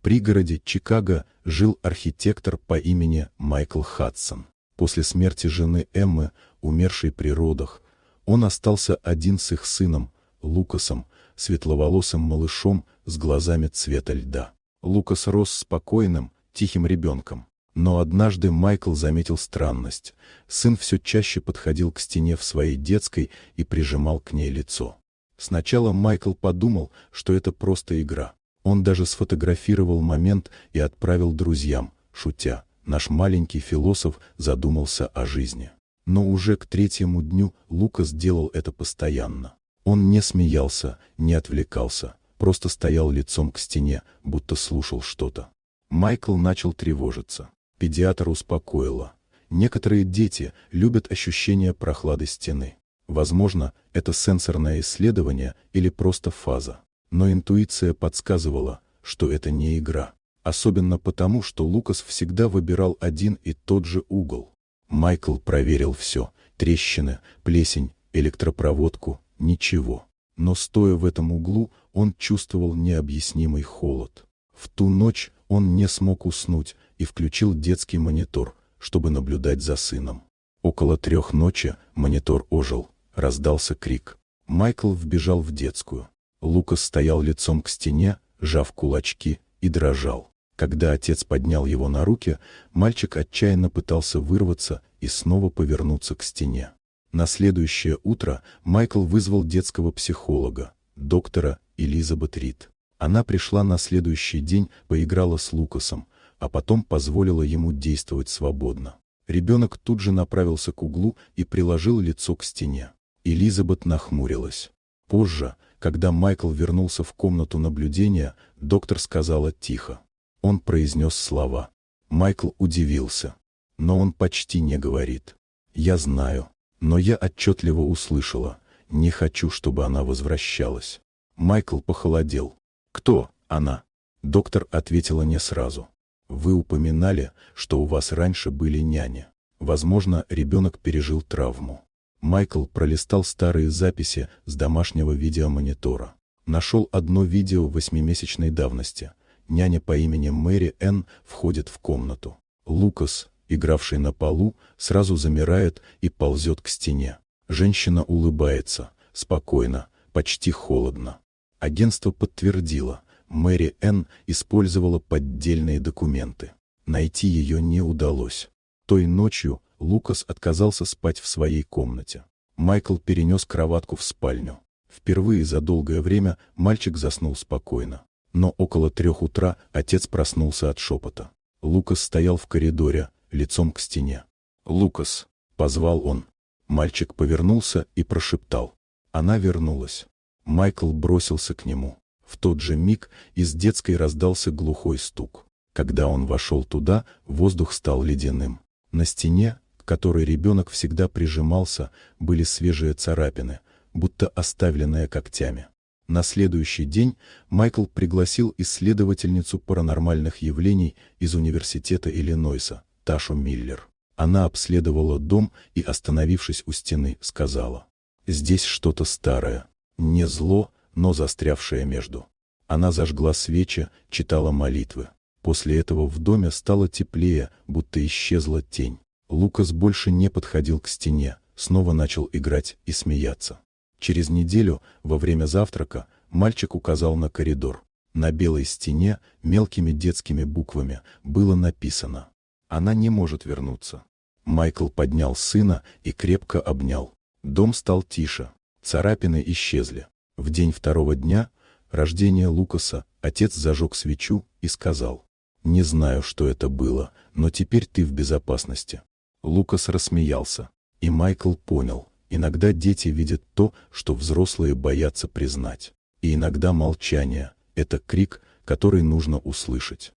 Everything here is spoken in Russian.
пригороде Чикаго жил архитектор по имени Майкл Хадсон. После смерти жены Эммы, умершей при родах, он остался один с их сыном, Лукасом, светловолосым малышом с глазами цвета льда. Лукас рос спокойным, тихим ребенком. Но однажды Майкл заметил странность. Сын все чаще подходил к стене в своей детской и прижимал к ней лицо. Сначала Майкл подумал, что это просто игра. Он даже сфотографировал момент и отправил друзьям, шутя: «Наш маленький философ задумался о жизни». Но уже к третьему дню Лукас делал это постоянно. Он не смеялся, не отвлекался, просто стоял лицом к стене, будто слушал что-то. Майкл начал тревожиться. Педиатр успокоила: некоторые дети любят ощущение прохлады стены. Возможно, это сенсорное исследование или просто фаза. Но интуиция подсказывала, что это не игра. Особенно потому, что Лукас всегда выбирал один и тот же угол. Майкл проверил все: трещины, плесень, электропроводку, ничего. Но стоя в этом углу, он чувствовал необъяснимый холод. В ту ночь он не смог уснуть и включил детский монитор, чтобы наблюдать за сыном. Около 3 ночи монитор ожил, раздался крик. Майкл вбежал в детскую. Лукас стоял лицом к стене, сжав кулачки, и дрожал. Когда отец поднял его на руки, мальчик отчаянно пытался вырваться и снова повернуться к стене. На следующее утро Майкл вызвал детского психолога, доктора Элизабет Рид. Она пришла на следующий день, поиграла с Лукасом, а потом позволила ему действовать свободно. Ребенок тут же направился к углу и приложил лицо к стене. Элизабет нахмурилась. Позже, когда Майкл вернулся в комнату наблюдения, доктор сказала тихо. Он произнес слова. Майкл удивился. Но он почти не говорит. «Я знаю, но я отчетливо услышала. Не хочу, чтобы она возвращалась». Майкл похолодел. «Кто она?» Доктор ответила не сразу. «Вы упоминали, что у вас раньше были няни. Возможно, ребенок пережил травму». Майкл пролистал старые записи с домашнего видеомонитора. Нашел одно видео 8-месячной давности. Няня по имени Мэри Энн входит в комнату. Лукас, игравший на полу, сразу замирает и ползет к стене. Женщина улыбается, спокойно, почти холодно. Агентство подтвердило, Мэри Энн использовала поддельные документы. Найти ее не удалось. Той ночью Лукас отказался спать в своей комнате. Майкл перенес кроватку в спальню. Впервые за долгое время мальчик заснул спокойно. Но около 3 утра отец проснулся от шепота. Лукас стоял в коридоре, лицом к стене. «Лукас!» — позвал он. Мальчик повернулся и прошептал. Она вернулась. Майкл бросился к нему. В тот же миг из детской раздался глухой стук. Когда он вошел туда, воздух стал ледяным. На стене, к которой ребенок всегда прижимался, были свежие царапины, будто оставленные когтями. На следующий день Майкл пригласил исследовательницу паранормальных явлений из Университета Иллинойса, Ташу Миллер. Она обследовала дом и, остановившись у стены, сказала: «Здесь что-то старое, не зло, но застрявшее между». Она зажгла свечи, читала молитвы. После этого в доме стало теплее, будто исчезла тень. Лукас больше не подходил к стене, снова начал играть и смеяться. Через неделю, во время завтрака, мальчик указал на коридор. На белой стене мелкими детскими буквами было написано: «Она не может вернуться». Майкл поднял сына и крепко обнял. Дом стал тише, царапины исчезли. В день 2-го дня, рождения Лукаса, отец зажег свечу и сказал: «Не знаю, что это было, но теперь ты в безопасности». Лукас рассмеялся, и Майкл понял: иногда дети видят то, что взрослые боятся признать. И иногда молчание — это крик, который нужно услышать.